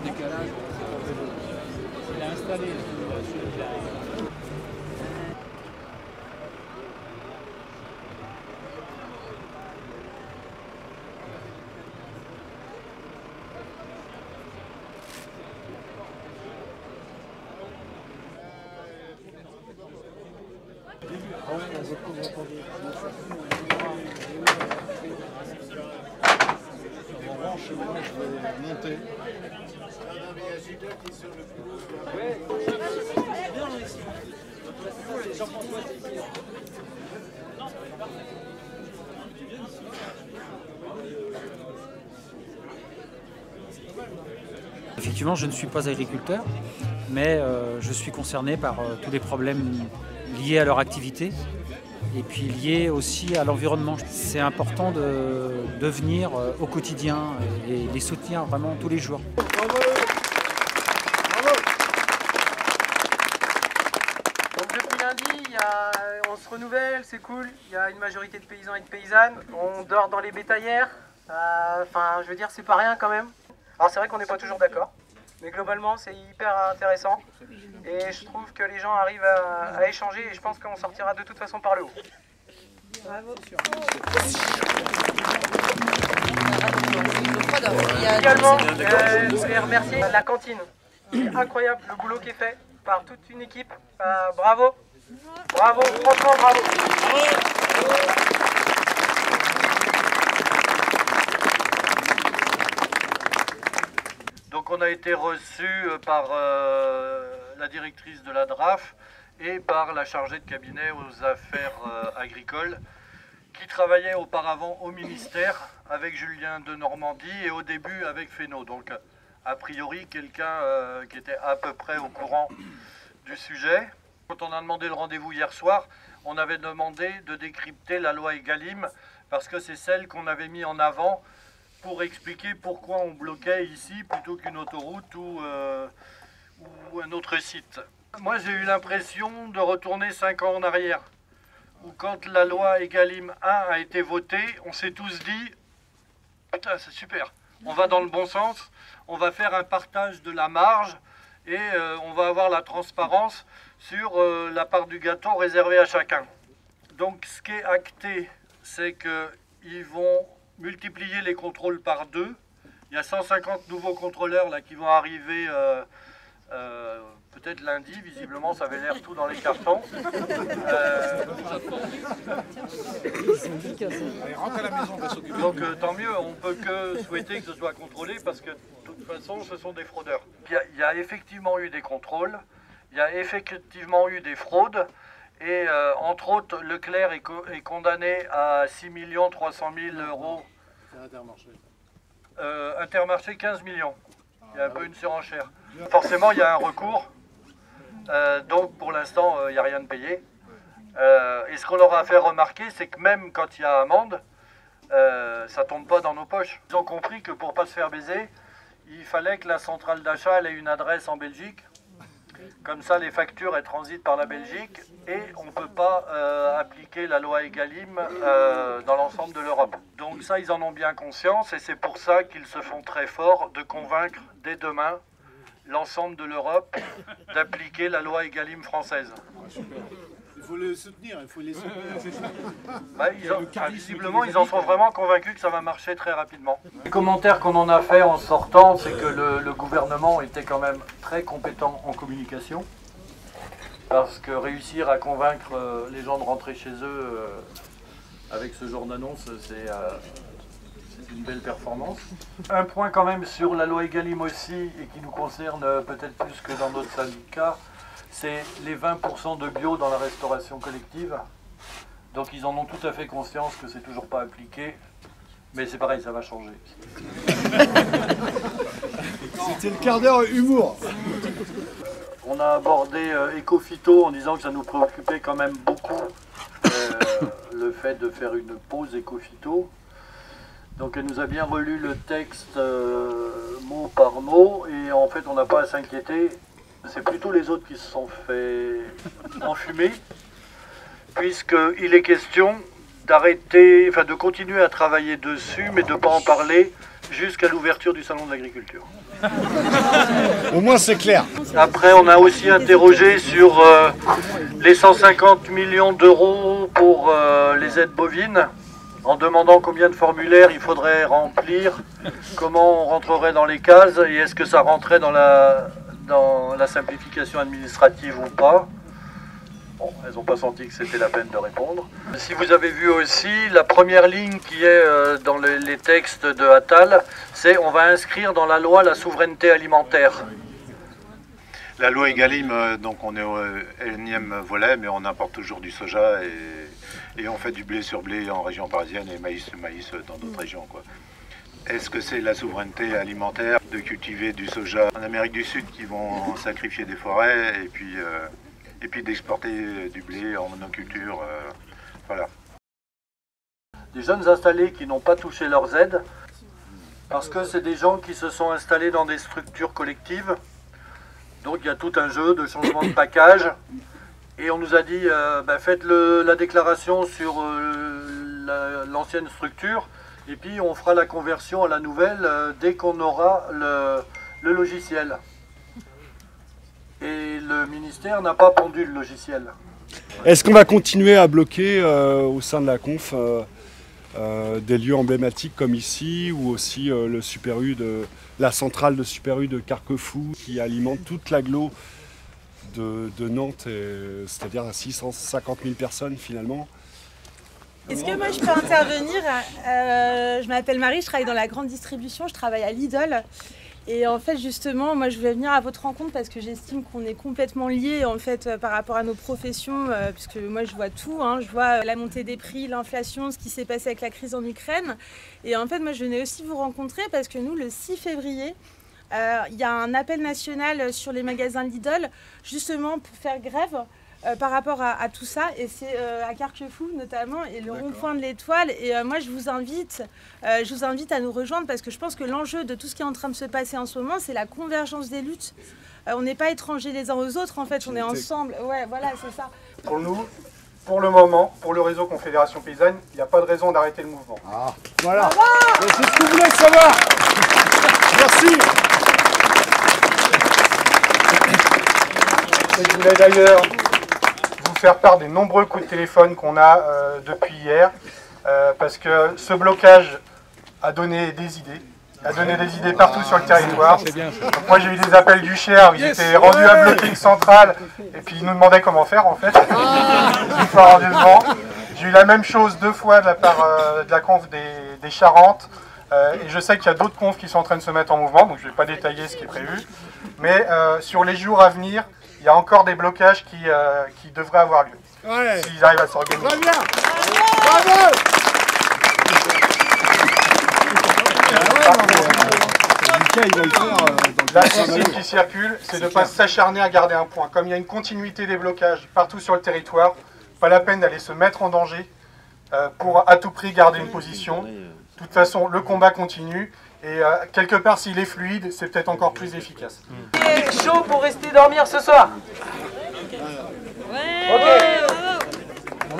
décalage. Il a installé Je vais monter. Effectivement, je ne suis pas agriculteur, mais je suis concerné par tous les problèmes liés à leur activité et puis liés aussi à l'environnement. C'est important de venir au quotidien et les soutenir vraiment tous les jours. Bravo. Donc depuis lundi, on se renouvelle, c'est cool. Il y a une majorité de paysans et de paysannes. On dort dans les bétaillères. Enfin, je veux dire, c'est pas rien quand même. Alors c'est vrai qu'on n'est pas toujours d'accord, mais globalement c'est hyper intéressant. Et je trouve que les gens arrivent à échanger et je pense qu'on sortira de toute façon par le haut. Bravo. Également, je voulais remercier la cantine. C'est incroyable le boulot qui est fait par toute une équipe. Bravo. Bravo, franchement bravo. Donc on a été reçu par la directrice de la DRAF et par la chargée de cabinet aux affaires agricoles qui travaillait auparavant au ministère avec Julien de Normandie et au début avec Fesneau. Donc a priori quelqu'un qui était à peu près au courant du sujet. Quand on a demandé le rendez-vous hier soir, on avait demandé de décrypter la loi Egalim parce que c'est celle qu'on avait mis en avant pour expliquer pourquoi on bloquait ici plutôt qu'une autoroute ou un autre site. Moi j'ai eu l'impression de retourner 5 ans en arrière, où quand la loi Egalim 1 a été votée, on s'est tous dit « Putain, c'est super, on va dans le bon sens, on va faire un partage de la marge et on va avoir la transparence sur la part du gâteau réservée à chacun. » Donc ce qui est acté, c'est qu'ils vont multiplier les contrôles par 2. Il y a 150 nouveaux contrôleurs là, qui vont arriver peut-être lundi. Visiblement, ça avait l'air tout dans les cartons. Donc tant mieux, on ne peut que souhaiter que ce soit contrôlé parce que de toute façon, ce sont des fraudeurs. Il y a effectivement eu des contrôles, il y a effectivement eu des fraudes. Et entre autres, Leclerc est condamné à 6 300 000 €. C'est Intermarché. Intermarché 15 millions. Il y a un peu une surenchère. Forcément, il y a un recours. Donc pour l'instant, il n'y a rien de payé. Et ce qu'on leur a fait remarquer, c'est que même quand il y a amende, ça ne tombe pas dans nos poches. Ils ont compris que pour ne pas se faire baiser, il fallait que la centrale d'achat ait une adresse en Belgique. Comme ça, les factures elles transitent par la Belgique et on ne peut pas appliquer la loi Egalim dans l'ensemble de l'Europe. Donc ça, ils en ont bien conscience et c'est pour ça qu'ils se font très forts de convaincre dès demain l'ensemble de l'Europe d'appliquer la loi Egalim française. Il faut les soutenir, il faut les soutenir. Visiblement, ils en sont vraiment convaincus que ça va marcher très rapidement. Les commentaires qu'on en a fait en sortant, c'est que le gouvernement était quand même très compétent en communication. Parce que réussir à convaincre les gens de rentrer chez eux avec ce genre d'annonce, c'est une belle performance. Un point quand même sur la loi Egalim aussi, et qui nous concerne peut-être plus que dans d'autres syndicats, c'est les 20% de bio dans la restauration collective. Donc ils en ont tout à fait conscience que c'est toujours pas appliqué, mais c'est pareil, ça va changer. C'était le quart d'heure humour. On a abordé Ecophyto en disant que ça nous préoccupait quand même beaucoup le fait de faire une pause Ecophyto. Donc elle nous a bien relu le texte mot par mot et en fait on n'a pas à s'inquiéter. C'est plutôt les autres qui se sont fait enfumer, puisqu'il est question d'arrêter, enfin de continuer à travailler dessus, mais de ne pas en parler jusqu'à l'ouverture du salon de l'agriculture. Au moins c'est clair. Après, on a aussi interrogé sur les 150 millions d'euros pour les aides bovines, en demandant combien de formulaires il faudrait remplir, comment on rentrerait dans les cases et est-ce que ça rentrait dans la simplification administrative ou pas. Bon, elles n'ont pas senti que c'était la peine de répondre. Si vous avez vu aussi, la première ligne qui est dans les textes de Attal, c'est on va inscrire dans la loi la souveraineté alimentaire. La loi Egalim, donc on est au énième volet, mais on importe toujours du soja et on fait du blé sur blé en région parisienne et maïs sur maïs dans d'autres régions, quoi. Est-ce que c'est la souveraineté alimentaire de cultiver du soja en Amérique du Sud qui vont sacrifier des forêts et puis d'exporter du blé en monoculture, voilà. Des jeunes installés qui n'ont pas touché leurs aides, parce que c'est des gens qui se sont installés dans des structures collectives. Donc il y a tout un jeu de changement de package. Et on nous a dit, faites la déclaration sur l'ancienne structure, et puis on fera la conversion à la nouvelle dès qu'on aura le logiciel. Et le ministère n'a pas pondu le logiciel. Est-ce qu'on va continuer à bloquer au sein de la conf des lieux emblématiques comme ici, ou aussi le Super U la centrale de Super U de Carquefou qui alimente toute l'agglo de Nantes, c'est-à-dire à 650 000 personnes finalement? Est-ce que moi je peux intervenir? Je m'appelle Marie, je travaille dans la grande distribution, je travaille à Lidl. Et en fait justement, moi je voulais venir à votre rencontre parce que j'estime qu'on est complètement liés en fait par rapport à nos professions, puisque moi je vois tout, hein, je vois la montée des prix, l'inflation, ce qui s'est passé avec la crise en Ukraine. Et en fait moi je venais aussi vous rencontrer parce que nous le 6 février, il y a un appel national sur les magasins Lidl justement pour faire grève. Par rapport à tout ça, et c'est à Carquefou notamment, et le rond-point de l'Étoile. Et moi je vous invite à nous rejoindre parce que je pense que l'enjeu de tout ce qui est en train de se passer en ce moment, c'est la convergence des luttes. On n'est pas étrangers les uns aux autres, en fait, on est ensemble. Ouais, voilà, c'est ça. Pour nous, pour le moment, pour le réseau Confédération Paysanne, il n'y a pas de raison d'arrêter le mouvement. Ah, voilà, c'est ce que vous voulez savoir. Merci. Et je voulais d'ailleurs faire part des nombreux coups de téléphone qu'on a depuis hier, parce que ce blocage a donné des idées, partout sur le territoire. Donc moi j'ai eu des appels du Cher, ils étaient rendus à bloquer une centrale, et puis ils nous demandaient comment faire en fait, une fois rendus devant. J'ai eu la même chose 2 fois de la part de la conf des Charentes, et je sais qu'il y a d'autres confs qui sont en train de se mettre en mouvement, donc je ne vais pas détailler ce qui est prévu. Mais sur les jours à venir, il y a encore des blocages qui devraient avoir lieu, s'ils arrivent à s'organiser. Très bien. Bravo. La consigne qui circule, c'est de ne pas s'acharner à garder un point. Comme il y a une continuité des blocages partout sur le territoire, pas la peine d'aller se mettre en danger pour à tout prix garder une position. De toute façon, le combat continue. Et quelque part, s'il est fluide, c'est peut-être encore plus efficace. C'est chaud pour rester dormir ce soir. Ok.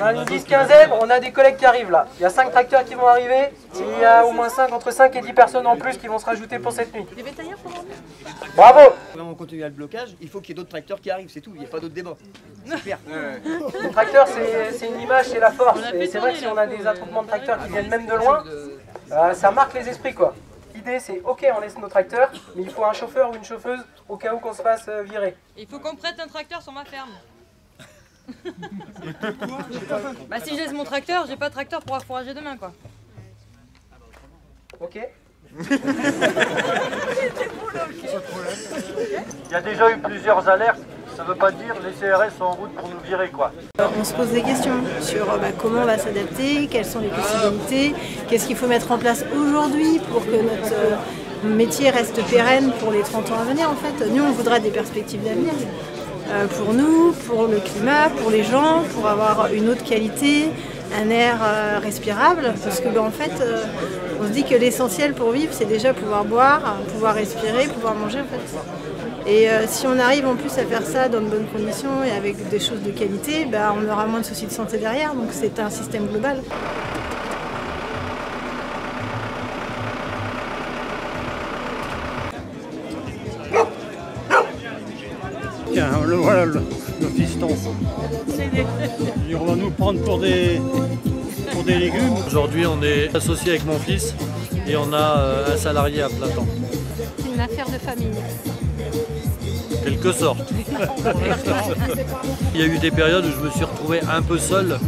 On a une 10-15aine, on a des collègues qui arrivent là. Il y a 5 tracteurs qui vont arriver. Il y a au moins entre 5 et 10 personnes en plus qui vont se rajouter pour cette nuit. Les bétaillères pour dormir. Bravo. On continue à le blocage, il faut qu'il y ait d'autres tracteurs qui arrivent, c'est tout, il n'y a pas d'autre débat. C'est clair. Les tracteurs, c'est une image, c'est la force. Et c'est vrai que si on a des attroupements de tracteurs qui viennent même de loin, ça marque les esprits quoi. L'idée c'est ok, on laisse nos tracteurs, mais il faut un chauffeur ou une chauffeuse au cas où qu'on se fasse virer. Il faut qu'on prête un tracteur sur ma ferme. Bah si je laisse mon tracteur, j'ai pas de tracteur pour fourrager demain quoi. Ok. Il y a déjà eu plusieurs alertes, ça ne veut pas dire les CRS sont en route pour nous virer quoi. On se pose des questions sur comment on va s'adapter, quelles sont les possibilités, qu'est-ce qu'il faut mettre en place aujourd'hui pour que notre métier reste pérenne pour les 30 ans à venir en fait. Nous on voudrait des perspectives d'avenir. Pour nous, pour le climat, pour les gens, pour avoir une eau de qualité, un air respirable, parce que en fait, on se dit que l'essentiel pour vivre, c'est déjà pouvoir boire, pouvoir respirer, pouvoir manger en fait. Et si on arrive en plus à faire ça dans de bonnes conditions et avec des choses de qualité, on aura moins de soucis de santé derrière, donc c'est un système global. tiens, le voilà le fiston. Et on va nous prendre pour des légumes. Aujourd'hui, on est associé avec mon fils et on a un salarié à plein temps. C'est une affaire de famille. Quelque sorte. Il y a eu des périodes où je me suis retrouvé un peu seul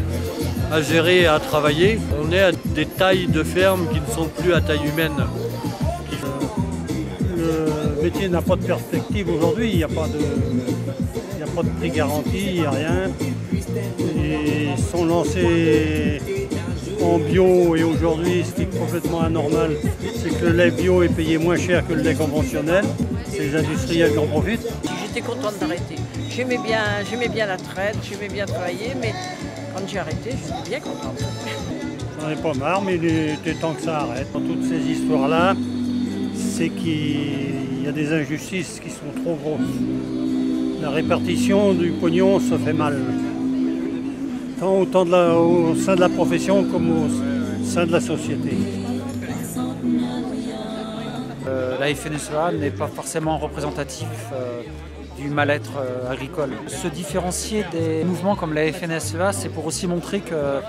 à gérer et à travailler. On est à des tailles de ferme qui ne sont plus à taille humaine. Le métier n'a pas de perspective aujourd'hui, il n'y a pas de prix garanti, il n'y a rien. Ils sont lancés en bio et aujourd'hui, ce qui est complètement anormal, c'est que le lait bio est payé moins cher que le lait conventionnel. C'est les industriels qui en profitent. J'étais contente d'arrêter. J'aimais bien la traite, j'aimais bien travailler, mais quand j'ai arrêté, j'étais bien contente. J'en ai pas marre, mais il était temps que ça arrête. Dans toutes ces histoires-là, c'est qu'il y a des injustices qui sont trop grosses. La répartition du pognon se fait mal. Tant au sein de la profession comme au sein de la société. La FNSEA n'est pas forcément représentatif du mal-être agricole. Se différencier des mouvements comme la FNSEA, c'est pour aussi montrer que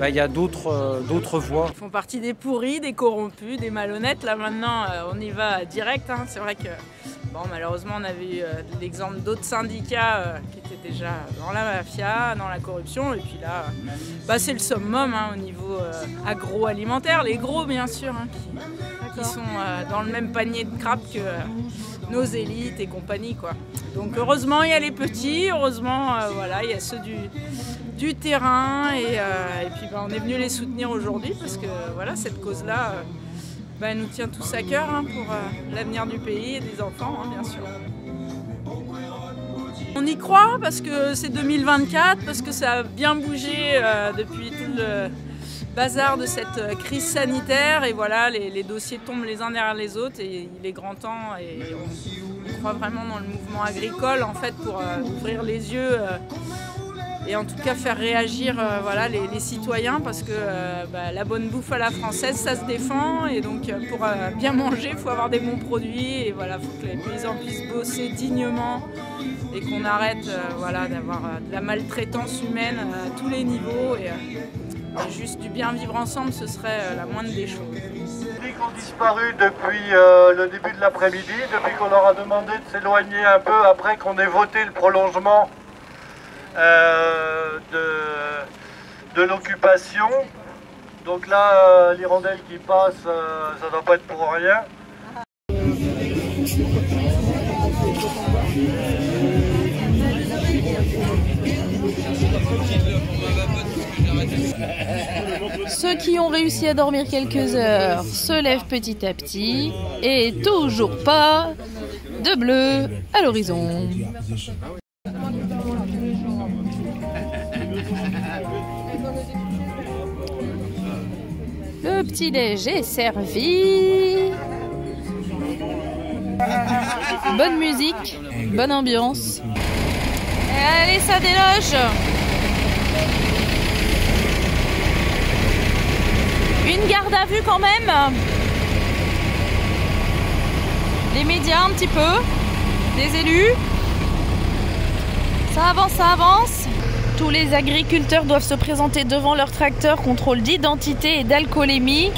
il y a d'autres voies. Ils font partie des pourris, des corrompus, des malhonnêtes. Là maintenant, on y va direct. Hein. C'est vrai que malheureusement, on avait eu l'exemple d'autres syndicats qui étaient déjà dans la mafia, dans la corruption. Et puis là, c'est le summum au niveau agroalimentaire. Les gros, bien sûr, qui sont dans le même panier de crabes que nos élites et compagnie, quoi. Donc heureusement, il y a les petits. Heureusement, il y a ceux du terrain et puis on est venu les soutenir aujourd'hui parce que cette cause-là elle nous tient tous à cœur pour l'avenir du pays et des enfants, bien sûr. On y croit parce que c'est 2024, parce que ça a bien bougé depuis tout le bazar de cette crise sanitaire et les dossiers tombent les uns derrière les autres et il est grand temps et on croit vraiment dans le mouvement agricole en fait pour ouvrir les yeux et en tout cas faire réagir les citoyens parce que la bonne bouffe à la française ça se défend et donc pour bien manger il faut avoir des bons produits et il faut que les paysans puissent bosser dignement et qu'on arrête d'avoir de la maltraitance humaine à tous les niveaux et juste du bien vivre ensemble ce serait la moindre des choses. Les flics ont disparu depuis le début de l'après-midi, depuis qu'on leur a demandé de s'éloigner un peu après qu'on ait voté le prolongement de l'occupation. Donc là, l'hirondelle qui passe, ça ne doit pas être pour rien. Ceux qui ont réussi à dormir quelques heures se lèvent petit à petit et toujours pas de bleu à l'horizon. Le petit-déj est servi. Bonne musique, bonne ambiance. Allez, ça déloge. Une garde à vue quand même. Les médias un petit peu. Des élus. Ça avance, ça avance. Tous les agriculteurs doivent se présenter devant leur tracteur, contrôle d'identité et d'alcoolémie.